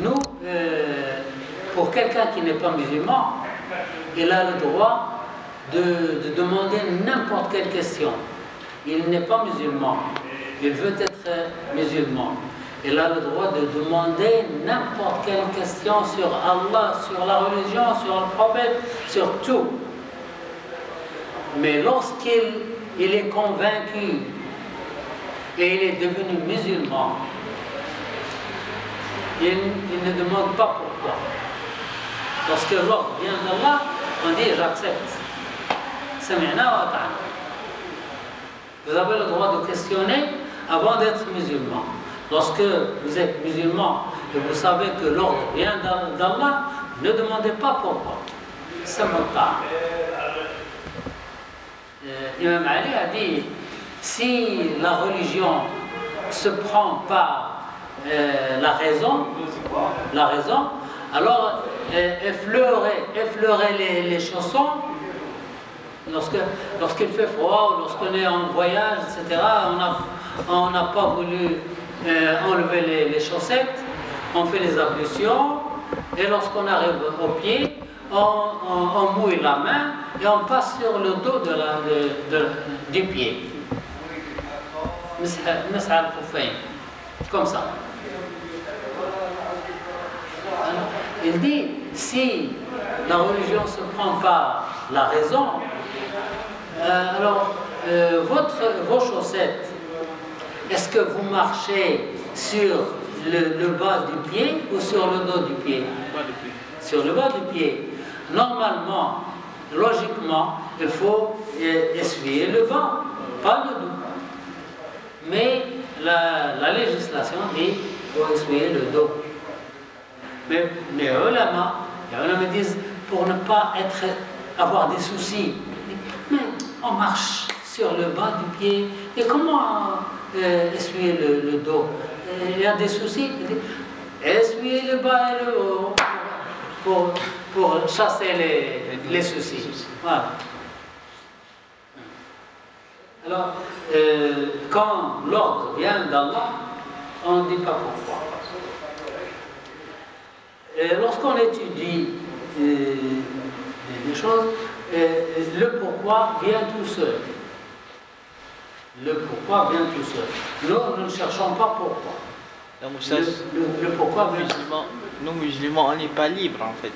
Nous, pour quelqu'un qui n'est pas musulman, il a le droit de demander n'importe quelle question. Il n'est pas musulman, il veut être musulman. Il a le droit de demander n'importe quelle question sur Allah, sur la religion, sur le prophète, sur tout. Mais lorsqu'il est convaincu et il est devenu musulman, il ne demande pas pourquoi. Lorsque l'ordre vient d'Allah, on dit j'accepte. Sami'na wa ata'na. Vous avez le droit de questionner avant d'être musulman. Lorsque vous êtes musulman et vous savez que l'ordre vient d'Allah, ne demandez pas pourquoi. C'est mon temps. Imam Ali a dit, si la religion se prend par la raison, alors effleurer les chaussons, lorsqu'il fait froid, lorsqu'on est en voyage, etc., on n'a pas voulu enlever les chaussettes, on fait les ablutions, et lorsqu'on arrive au pied, on mouille la main et on passe sur le dos du pied. Comme ça. Il dit, si la religion se prend par la raison, alors vos chaussettes, est-ce que vous marchez sur le bas du pied ou sur le dos du pied? Sur le bas du pied. Normalement, logiquement, il faut essuyer le bas, pas le dos. Mais la législation dit qu'il faut essuyer le dos. Mais les ulama disent, pour ne pas avoir des soucis, mais on marche sur le bas du pied, et comment essuyer le dos? Il y a des soucis. Essuyer le bas et le haut pour chasser les soucis. Voilà. Alors, quand l'ordre vient d'Allah, on ne dit pas pourquoi. Lorsqu'on étudie des choses, le pourquoi vient tout seul. Le pourquoi vient tout seul. Nous ne cherchons pas pourquoi. Donc, ça, le pourquoi vient nous musulmans, on n'est pas libres en fait.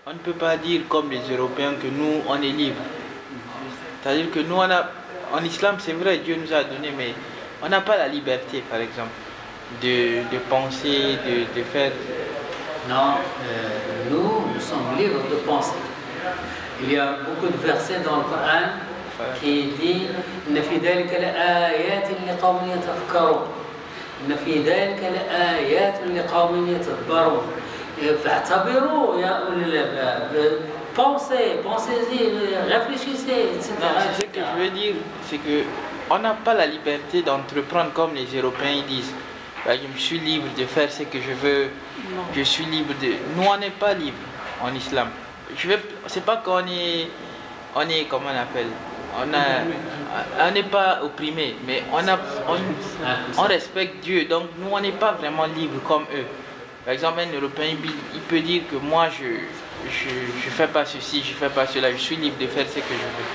On ne peut pas dire comme les Européens que nous, on est libres. C'est-à-dire que nous, en islam, c'est vrai, Dieu nous a donné, mais on n'a pas la liberté, par exemple, de penser, de faire... Non, nous sommes libres de penser. Il y a beaucoup de versets dans le Coran qui disent إن في ذلك لآيات لقوم يتفكرون إن في ذلك لآيات لقوم يتدبرون فاعتبروا يا أولي الألباب. Pensez-y, réfléchissez, etc. Ce que je veux dire, c'est qu'on n'a pas la liberté d'entreprendre comme les Européens disent. Je suis libre de faire ce que je veux. Non. Je suis libre de... Nous, on n'est pas libre en islam. C'est pas qu'on est... Comment on appelle? On n'est pas opprimé, mais on respecte Dieu. Donc, nous, on n'est pas vraiment libre comme eux. Par exemple, un Européen, il peut dire que moi, je fais pas ceci, je fais pas cela. Je suis libre de faire ce que je veux.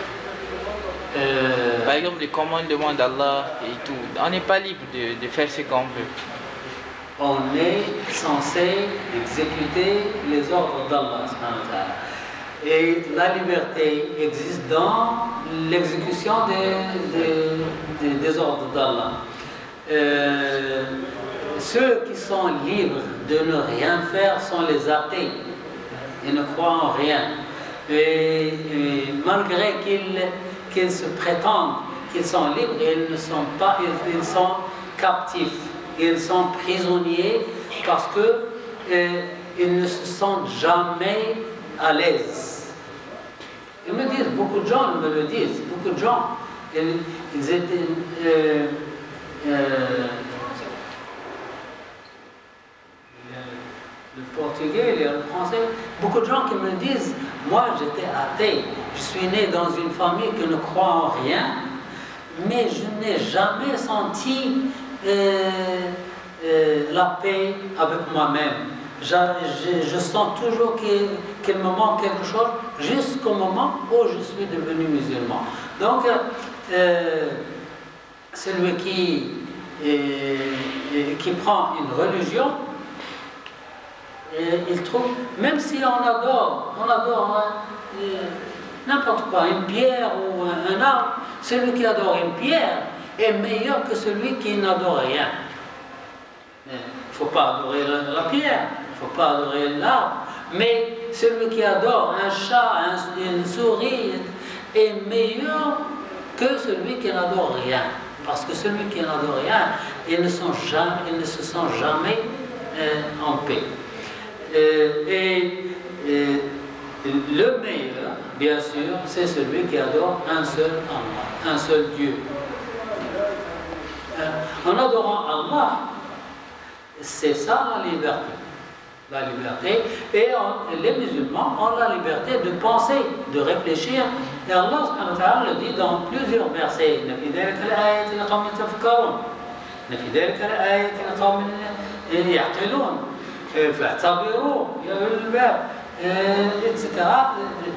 Par exemple, les commandements d'Allah et tout. On n'est pas libre de faire ce qu'on veut. On est censé exécuter les ordres d'Allah. Et la liberté existe dans l'exécution des ordres d'Allah. Ceux qui sont libres de ne rien faire sont les athées. Ils ne croient en rien. Et malgré qu'ils se prétendent qu'ils sont libres, ils ne sont pas, ils sont captifs. Ils sont prisonniers parce qu'ils ne se sentent jamais à l'aise. Ils me disent, beaucoup de gens me le disent, beaucoup de gens, ils étaient... le portugais, le français, beaucoup de gens qui me disent, moi j'étais athée, je suis né dans une famille qui ne croit en rien, mais je n'ai jamais senti la paix avec moi-même. Je sens toujours qu'il me manque quelque chose jusqu'au moment où je suis devenu musulman. Donc, celui qui prend une religion, il trouve, même si on adore n'importe quoi, une pierre ou un arbre, celui qui adore une pierre est meilleur que celui qui n'adore rien. Il ne faut pas adorer la pierre, il ne faut pas adorer l'arbre, mais celui qui adore un chat, une souris est meilleur que celui qui n'adore rien. Parce que celui qui n'adore rien, il ne se sent jamais en paix. Le meilleur, bien sûr, c'est celui qui adore un seul Allah, un seul Dieu. En adorant Allah, c'est ça la liberté. La liberté. Et les musulmans ont la liberté de penser, de réfléchir. Et Allah subhanahu wa ta'ala le dit dans plusieurs versets. Etc.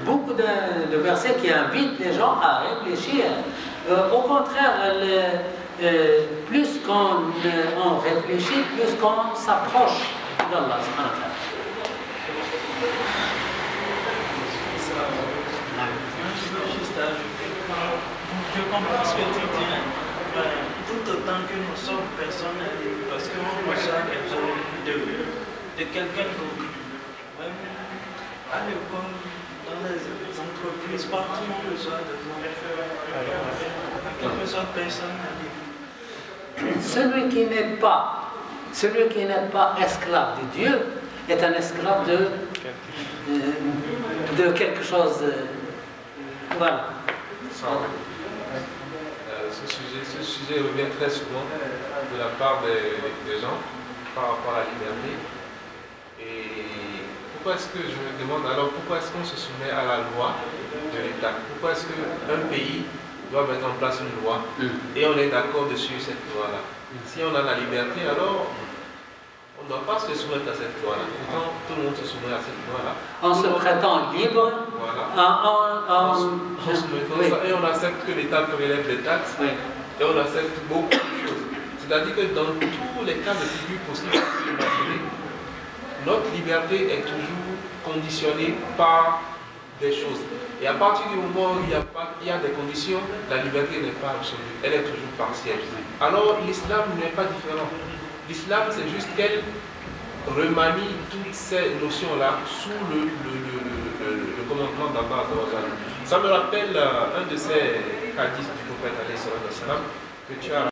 Beaucoup de versets qui invitent les gens à réfléchir. Au contraire, plus on réfléchit, plus qu'on s'approche d'Allah. Je comprends ce que tu dis. Tout autant que nous sommes personnes libres, parce que nous sommes de quelqu'un d'autre. À l'école, dans les entreprises, partout on reçoit des hommes. Quelque sorte, personne libre. Celui qui n'est pas esclave de Dieu est un esclave de quelque chose. Voilà. Ce sujet revient très souvent de la part des gens par rapport à la liberté. Et pourquoi est-ce que je me demande alors pourquoi est-ce qu'on se soumet à la loi de l'État? Pourquoi est-ce qu'un pays doit mettre en place une loi et on est d'accord dessus cette loi-là? Si on a la liberté, alors on ne doit pas se soumettre à cette loi-là. Pourtant, tout le monde se soumet à cette loi-là. En se prêtant libre, voilà. Oui. Et on accepte que l'État prélève des taxes, oui. Et on accepte beaucoup de choses. C'est-à-dire que dans tous les cas de figure possibles, notre liberté est toujours conditionnée par des choses. Et à partir du moment où il y a des conditions, la liberté n'est pas absolue, elle est toujours partielle. Alors l'islam n'est pas différent. L'islam, c'est juste qu'elle remanie toutes ces notions-là sous le commandement d'Allah. Ça me rappelle un de ces hadiths du prophète que tu as